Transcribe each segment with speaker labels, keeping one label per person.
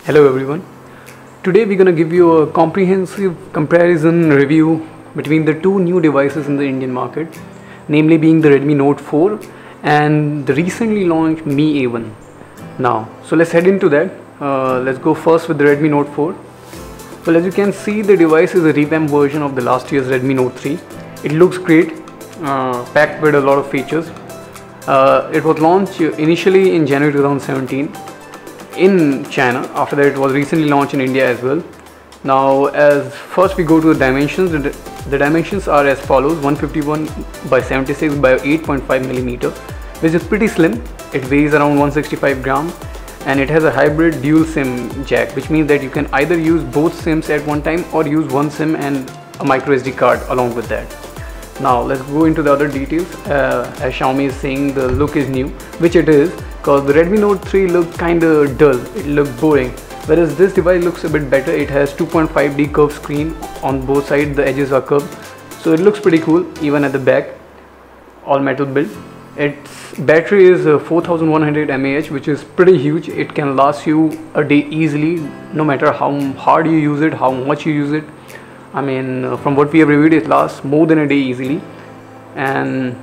Speaker 1: Hello everyone. Today we're going to give you a comprehensive comparison review between the two new devices in the Indian market, namely being the Redmi Note 4 and the recently launched Mi A1. Now, so let's head into that. Let's go first with the Redmi Note 4. Well, as you can see, the device is a revamped version of the last year's Redmi Note 3. It looks great, packed with a lot of features. It was launched initially in January 2017 in China. After that, it was recently launched in India as well. Now, as first we go to the dimensions. The dimensions are as follows: 151 by 76 by 8.5 millimeter, which is pretty slim. It weighs around 165 gram, and it has a hybrid dual SIM jack, which means that you can either use both SIMs at one time or use one SIM and a micro SD card along with that. Now let's go into the other details. As Xiaomi is saying, the look is new, which it is, because the Redmi Note 3 looked kinda dull, it looked boring, whereas this device looks a bit better. It has 2.5D curved screen on both sides, the edges are curved, so it looks pretty cool even at the back, all metal build. Its battery is 4100 mAh, which is pretty huge. It can last you a day easily, no matter how hard you use it, how much you use it. I mean, from what we have reviewed, it lasts more than a day easily. And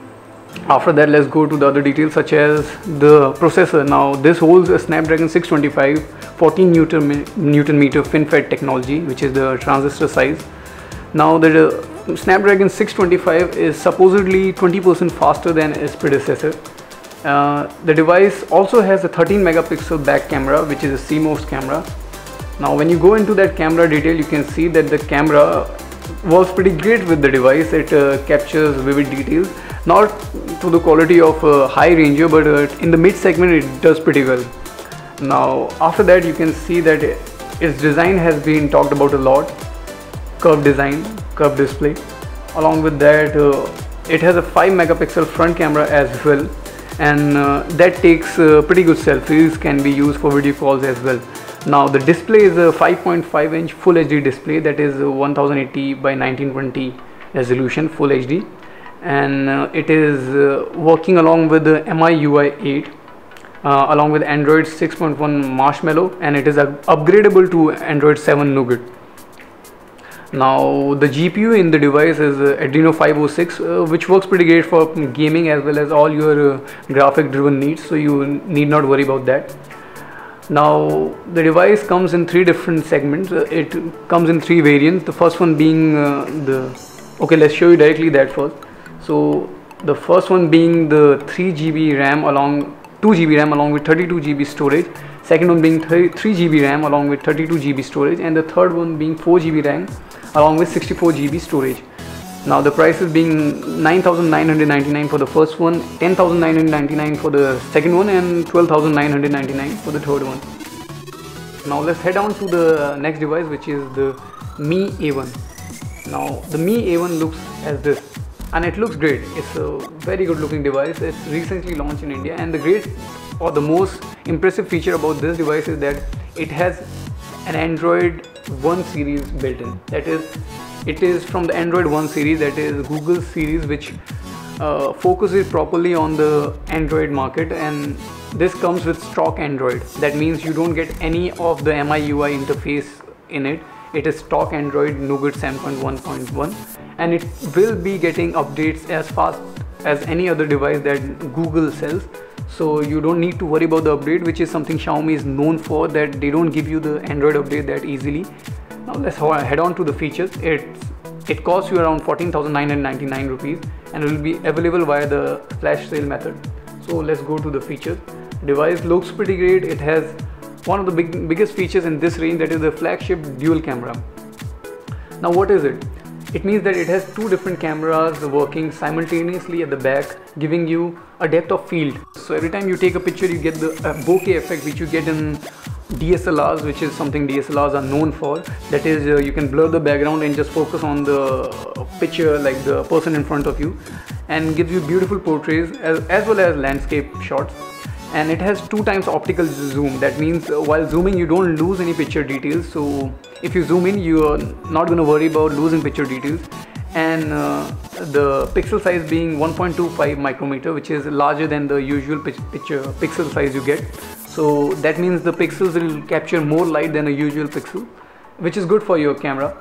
Speaker 1: after that, let's go to the other details, such as the processor. Now, this holds a Snapdragon 625 14 Newton meter FinFET technology, which is the transistor size. Now, the Snapdragon 625 is supposedly 20% faster than its predecessor. The device also has a 13 megapixel back camera, which is a CMOS camera. Now, when you go into that camera detail, you can see that the camera works pretty great with the device. It captures vivid details, not to the quality of a high ranger, but in the mid segment it does pretty well. Now, after that, you can see that its design has been talked about a lot. Curved design, curved display. Along with that, it has a 5 megapixel front camera as well, and that takes pretty good selfies, can be used for video calls as well. Now, the display is a 5.5 inch Full HD display, that is 1080 by 1920 resolution, Full HD, and it is working along with the MIUI 8 along with Android 6.1 Marshmallow, and it is upgradable to Android 7 Nougat. Now, the GPU in the device is Adreno 506, which works pretty great for gaming as well as all your graphic driven needs, so you need not worry about that. Now, the device comes in three different segments. It comes in three variants. The first one being let's show you directly that first. So the first one being the 2 GB RAM along with 32 GB storage. Second one being 3 GB RAM along with 32 GB storage, and the third one being 4 GB RAM along with 64 GB storage. Now, the prices being 9,999 for the first one, 10,999 for the second one, and 12,999 for the third one. Now, let's head on to the next device, which is the Mi A1. Now, the Mi A1 looks as this, and it looks great. It's a very good looking device. It's recently launched in India, and the most impressive feature about this device is that it has an Android 1 series built in. That is, it is from the Android 1 series, that is Google series, which focuses properly on the Android market, and this comes with stock Android. That means you don't get any of the MIUI interface in it. It is stock Android Nougat 7.1.1, and it will be getting updates as fast as any other device that Google sells. So you don't need to worry about the update, which is something Xiaomi is known for, that they don't give you the Android update that easily. Now, let's head on to the features. It costs you around 14,999 rupees, and it will be available via the flash sale method. So let's go to the features. Device looks pretty great. It has one of the biggest features in this range, that is the flagship dual camera. Now, what is it? It means that it has two different cameras working simultaneously at the back, giving you a depth of field. So every time you take a picture, you get the bokeh effect, which you get in DSLRs, which is something DSLRs are known for. That is, you can blur the background and just focus on the picture, like the person in front of you, and gives you beautiful portraits as well as landscape shots. And it has 2 times optical zoom. That means while zooming, you don't lose any picture details. So if you zoom in, you are not going to worry about losing picture details. And the pixel size being 1.25 micrometer, which is larger than the usual pixel size you get. so that means the pixels will capture more light than a usual pixel, which is good for your camera.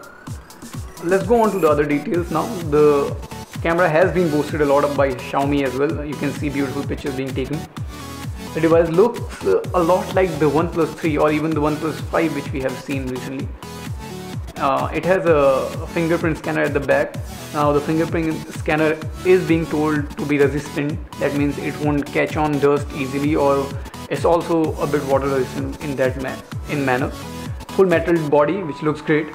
Speaker 1: Let's go on to the other details now. The camera has been boosted a lot by Xiaomi as well. You can see beautiful pictures being taken. The device looks a lot like the OnePlus 3 or even the OnePlus 5, which we have seen recently. It has a fingerprint scanner at the back. Now the fingerprint scanner is being told to be resistant. That means it won't catch on dust easily, or it's also a bit water resistant in that manner. Full metal body, which looks great,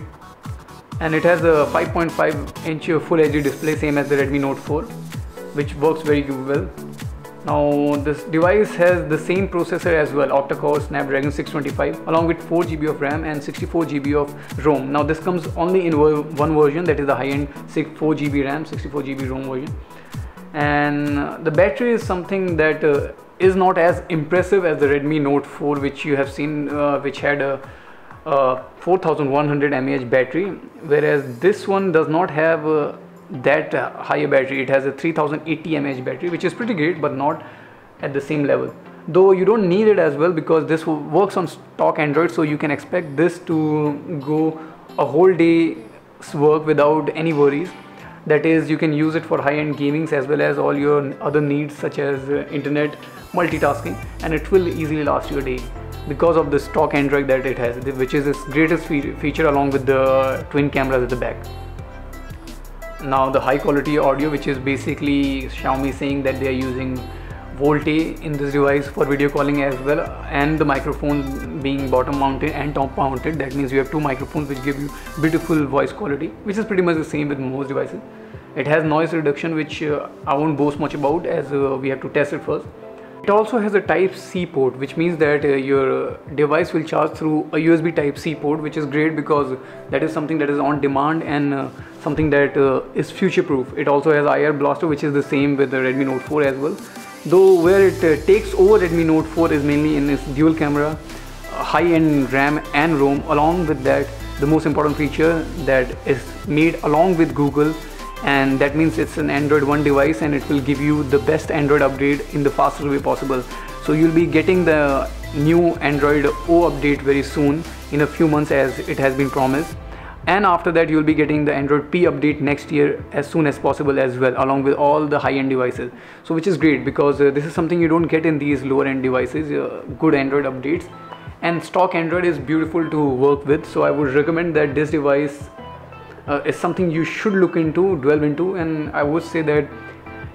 Speaker 1: and it has a 5.5-inch Full HD display, same as the Redmi Note 4, which works very well. Now this device has the same processor as well, octa-core Snapdragon 625, along with 4 GB of RAM and 64 GB of ROM. Now this comes only in one version, that is the high-end 4 GB RAM, 64 GB ROM version. And the battery is something that is not as impressive as the Redmi Note 4, which you have seen, which had a 4100 mAh battery, whereas this one does not have that higher battery. It has a 3080 mAh battery, which is pretty great, but not at the same level. Though you don't need it as well, because this works on stock Android, so you can expect this to go a whole day's work without any worries. That is, you can use it for high-end gamings as well as all your other needs such as internet, multitasking, and it will easily last you a day because of the stock Android that it has, which is its greatest feature, along with the twin cameras at the back. Now the high quality audio, which is basically Xiaomi saying that they are using Volte in this device for video calling as well, and the microphone being bottom mounted and top mounted. That means you have two microphones which give you beautiful voice quality, which is pretty much the same with most devices. It has noise reduction, which I won't boast much about, as we have to test it first. It also has a Type-C port, which means that your device will charge through a USB Type-C port, which is great because that is something that is on demand and something that is future-proof. It also has IR blaster, which is the same with the Redmi Note 4 as well. Though where it takes over Redmi Note 4 is mainly in its dual camera, high-end RAM and ROM. Along with that, the most important feature that is made along with Google, and that means it's an Android One device, and it will give you the best Android upgrade in the fastest way possible. So you'll be getting the new Android O update very soon, in a few months as it has been promised, and after that you'll be getting the Android P update next year as soon as possible as well, along with all the high-end devices. So which is great because this is something you don't get in these lower-end devices, good Android updates, and stock Android is beautiful to work with. So I would recommend that this device is something you should look into, delve into, and I would say that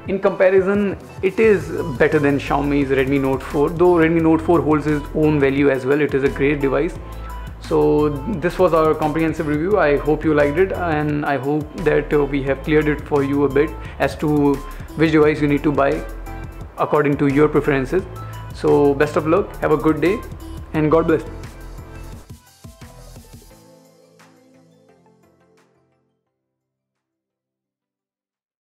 Speaker 1: in comparison it is better than Xiaomi's Redmi Note 4, though Redmi Note 4 holds its own value as well. It is a great device. So this was our comprehensive review. I hope you liked it, and I hope that we have cleared it for you a bit as to which device you need to buy according to your preferences. So best of luck, have a good day, and God bless.